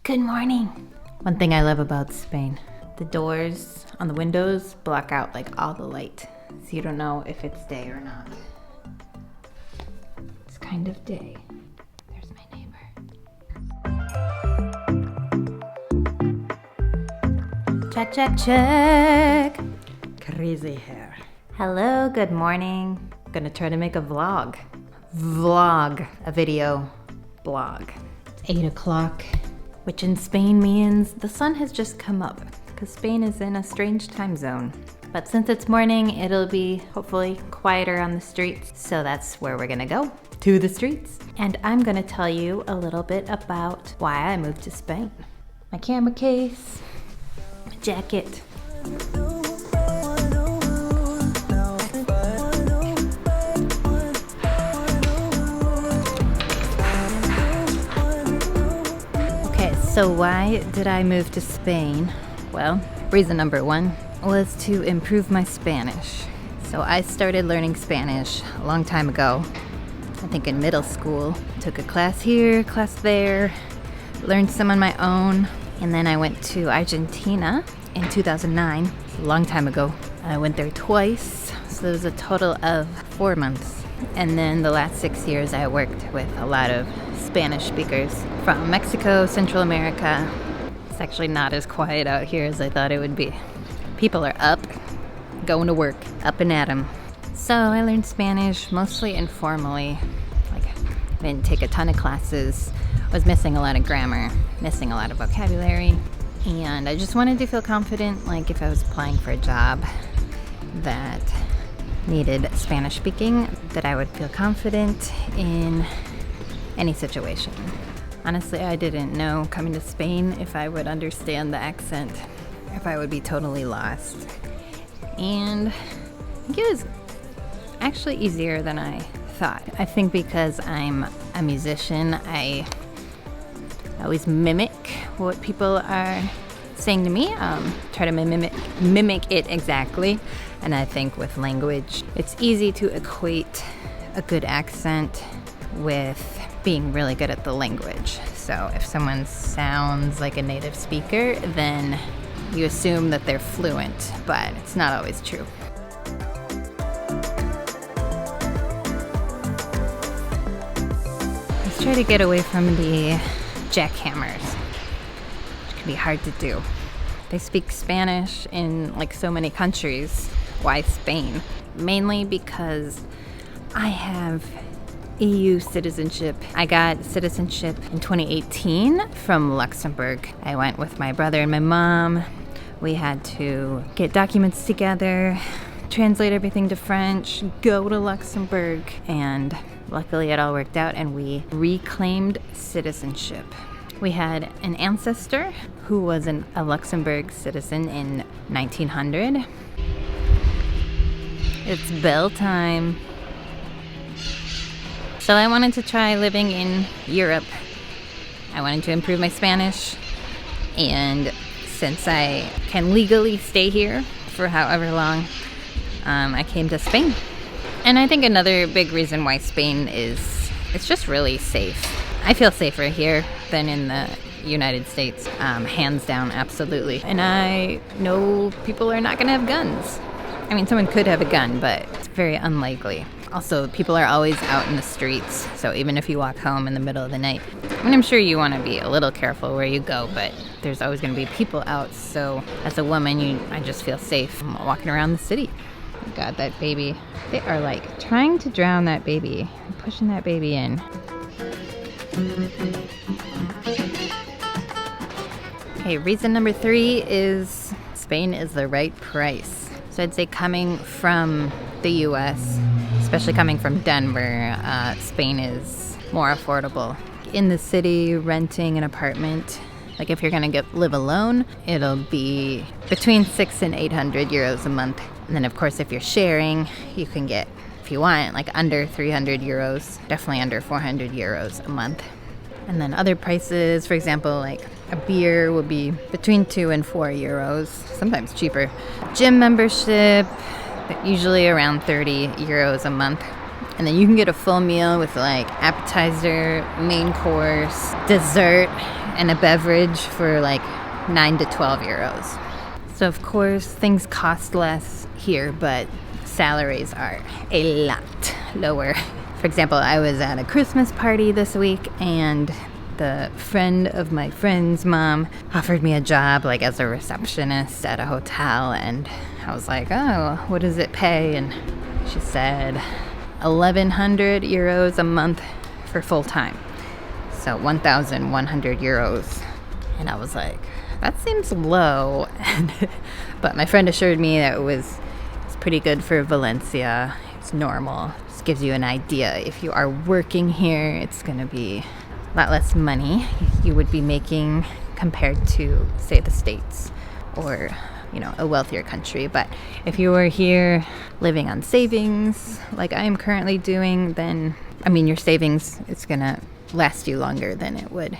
Good morning. One thing I love about Spain, the doors on the windows block out like all the light, so you don't know if it's day or not. It's kind of day. There's my neighbor. Check, check, check. Crazy hair. Hello, good morning. I'm gonna try to make a vlog. A video blog. It's 8 o'clock. Which in Spain means the sun has just come up, because Spain is in a strange time zone. But since it's morning, it'll be hopefully quieter on the streets, so that's where we're gonna go, to the streets. And I'm gonna tell you a little bit about why I moved to Spain. My camera case, my jacket. So why did I move to Spain? Well, reason number one was to improve my Spanish. So I started learning Spanish a long time ago. I think in middle school. Took a class here, class there, learned some on my own. And then I went to Argentina in 2009, a long time ago. I went there twice, so it was a total of 4 months. And then the last 6 years I worked with a lot of Spanish speakers from Mexico, Central America. It's actually not as quiet out here as I thought it would be. People are up, going to work, up and at 'em. So I learned Spanish mostly informally. I didn't take a ton of classes, was missing a lot of grammar, missing a lot of vocabulary. And I just wanted to feel confident, like if I was applying for a job that needed Spanish speaking, that I would feel confident in any situation. Honestly, I didn't know coming to Spain if I would understand the accent, if I would be totally lost. And I think it was actually easier than I thought. I think because I'm a musician, I always mimic what people are saying to me, try to mimic it exactly. And I think with language, it's easy to equate a good accent with being really good at the language. So if someone sounds like a native speaker, then you assume that they're fluent, but it's not always true. Let's try to get away from the jackhammers, which can be hard to do. They speak Spanish in like so many countries. Why Spain? Mainly because I have EU citizenship. I got citizenship in 2018 from Luxembourg. I went with my brother and my mom. We had to get documents together, translate everything to French, go to Luxembourg, and luckily it all worked out and we reclaimed citizenship. We had an ancestor who was a Luxembourg citizen in 1900. It's bell time. So I wanted to try living in Europe. I wanted to improve my Spanish. And since I can legally stay here for however long, I came to Spain. And I think another big reason why Spain is, it's just really safe. I feel safer here than in the United States, hands down, absolutely. And I know people are not gonna have guns. I mean, someone could have a gun, but it's very unlikely. Also, people are always out in the streets, so even if you walk home in the middle of the night, I mean, I'm sure you want to be a little careful where you go, but there's always going to be people out, so as a woman, I just feel safe walking around the city. Oh God, that baby. They are like trying to drown that baby, pushing that baby in. Okay, reason number 3 is Spain is the right price. So I'd say coming from the US, especially coming from Denver, Spain is more affordable. In the city, renting an apartment, like if you're gonna live alone, it'll be between 600 and 800 euros a month. And then of course, if you're sharing, you can get, if you want, like under 300 euros, definitely under 400 euros a month. And then other prices, for example, like a beer will be between 2 and 4 euros, sometimes cheaper. Gym membership, usually around 30 euros a month. And then you can get a full meal with like appetizer, main course, dessert. and a beverage for like 9 to 12 euros. So of course things cost less here, but salaries are a lot lower. For example, I was at a Christmas party this week, and the friend of my friend's mom offered me a job like as a receptionist at a hotel, and I was like, oh, what does it pay? And she said 1,100 euros a month for full time. So 1,100 euros. And I was like, that seems low. But my friend assured me that it's pretty good for Valencia. It's normal. Just gives you an idea. If you are working here, it's going to be a lot less money you would be making compared to, say, the States or, a wealthier country. But if you were here living on savings, like I am currently doing, then, your savings is going to last you longer than it would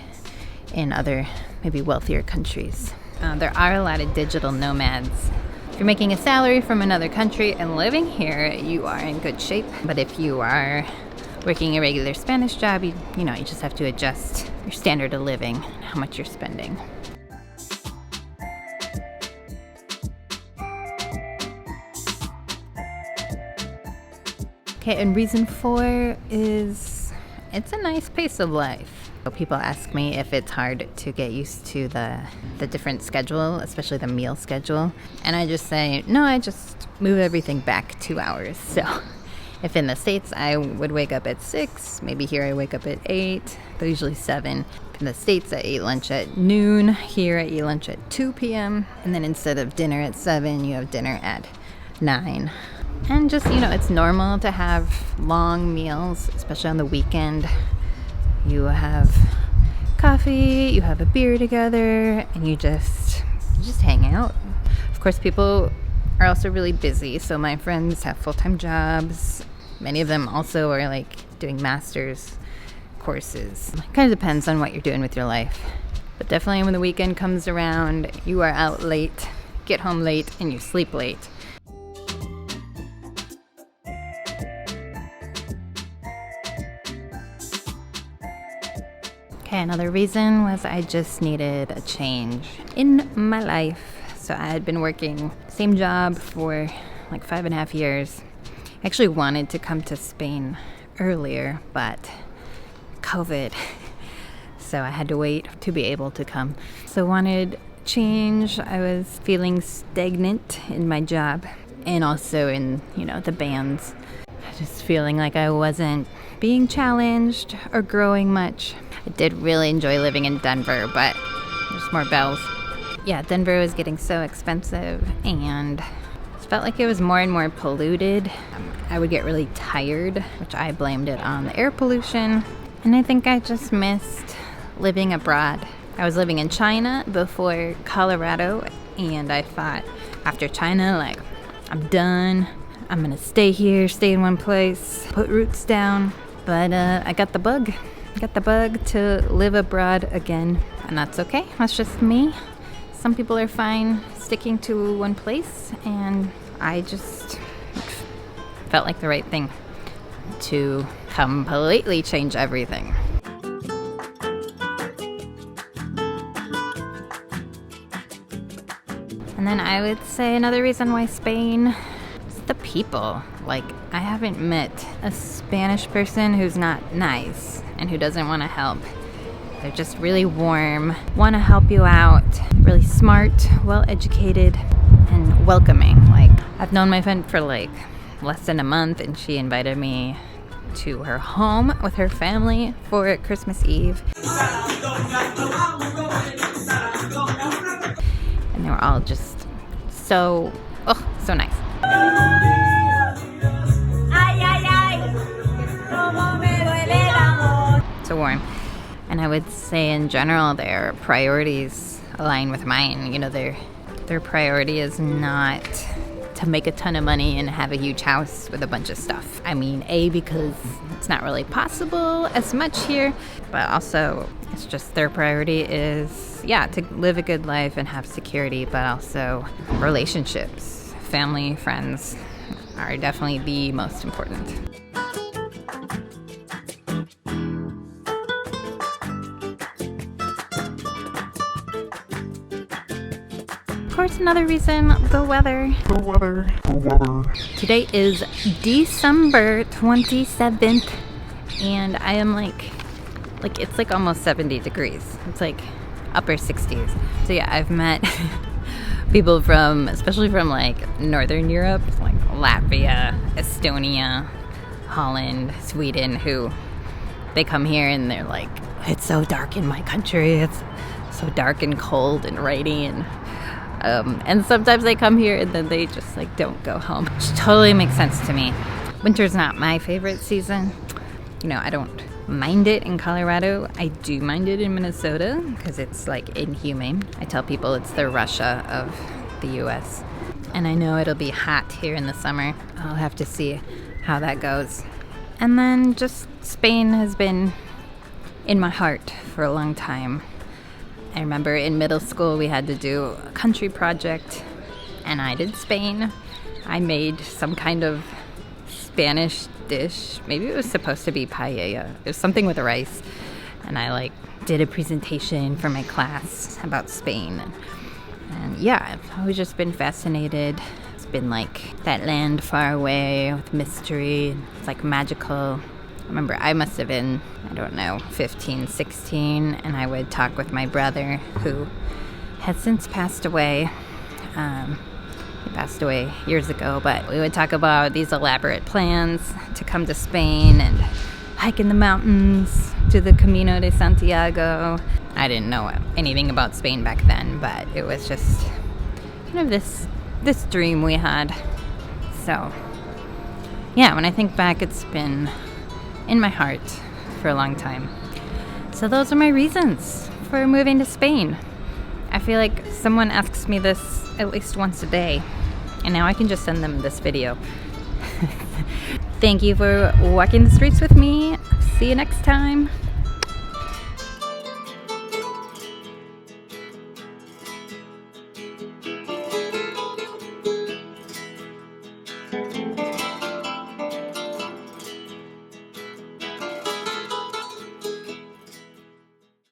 in other, maybe wealthier countries. There are a lot of digital nomads. If you're making a salary from another country and living here, you are in good shape. But if you are working a regular Spanish job, you just have to adjust your standard of living and how much you're spending. Okay, and reason 4 is it's a nice pace of life. People ask me if it's hard to get used to the different schedule, especially the meal schedule. And I just say, no, I just move everything back 2 hours. So if in the States I would wake up at 6, maybe here I wake up at 8, but usually 7. In the States I eat lunch at noon, here I eat lunch at 2 p.m. And then instead of dinner at 7, you have dinner at 9. And just, it's normal to have long meals, especially on the weekend. You have coffee, you have a beer together, and you just hang out. Of course, people are also really busy. So my friends have full-time jobs. Many of them also are like doing master's courses. It kind of depends on what you're doing with your life. But definitely when the weekend comes around, you are out late, get home late, and you sleep late. Okay, another reason was I just needed a change in my life. So I had been working same job for like 5.5 years. I actually wanted to come to Spain earlier, but COVID. So I had to wait to be able to come. So wanted change. I was feeling stagnant in my job and also in, the bands. Just feeling like I wasn't being challenged or growing much. I did really enjoy living in Denver, but there's more bells. Yeah, Denver was getting so expensive and it felt like it was more and more polluted. I would get really tired, which I blamed it on the air pollution. And I think I just missed living abroad. I was living in China before Colorado, and I thought after China, like, I'm done. I'm gonna stay here, stay in one place, put roots down. But I got the bug. To live abroad again, and that's okay. That's just me. Some people are fine sticking to one place, and I just felt like the right thing to completely change everything. And then I would say another reason why Spain is the people. Like, I haven't met a Spanish person who's not nice and who doesn't want to help. They're just really warm, want to help you out, really smart, well-educated, and welcoming. Like, I've known my friend for like less than a month, and she invited me to her home with her family for Christmas Eve. And they were all just so nice. So warm. And I would say in general their priorities align with mine. Their priority is not to make a ton of money and have a huge house with a bunch of stuff. Because it's not really possible as much here, but also it's just their priority is, to live a good life and have security, but also relationships, family, friends are definitely the most important. course, another reason, the weather. Today is December 27th, and I am like it's like almost 70 degrees. It's like upper 60s. So yeah, I've met people especially from like Northern Europe, like Latvia, Estonia, Holland, Sweden, who they come here and they're like, it's so dark in my country. It's so dark and cold and rainy, and sometimes they come here and then they just like don't go home, which totally makes sense to me. Winter's not my favorite season. You know, I don't mind it in Colorado. I do mind it in Minnesota because it's like inhumane. I tell people it's the Russia of the US. And I know it'll be hot here in the summer. I'll have to see how that goes. And then just Spain has been in my heart for a long time. I remember in middle school we had to do a country project, and I did Spain. I made some kind of Spanish dish. Maybe it was supposed to be paella. It was something with rice. And I like did a presentation for my class about Spain. And yeah, I've always just been fascinated. It's been like that land far away with mystery. It's like magical. I remember I must have been, 15, 16, and I would talk with my brother, who has since passed away. He passed away years ago, but we would talk about these elaborate plans to come to Spain and hike in the mountains, do the Camino de Santiago. I didn't know anything about Spain back then, but it was just kind of this dream we had. So, yeah, when I think back, it's been in my heart for a long time. So those are my reasons for moving to Spain. I feel like someone asks me this at least once a day, and now I can just send them this video. Thank you for walking the streets with me. See you next time.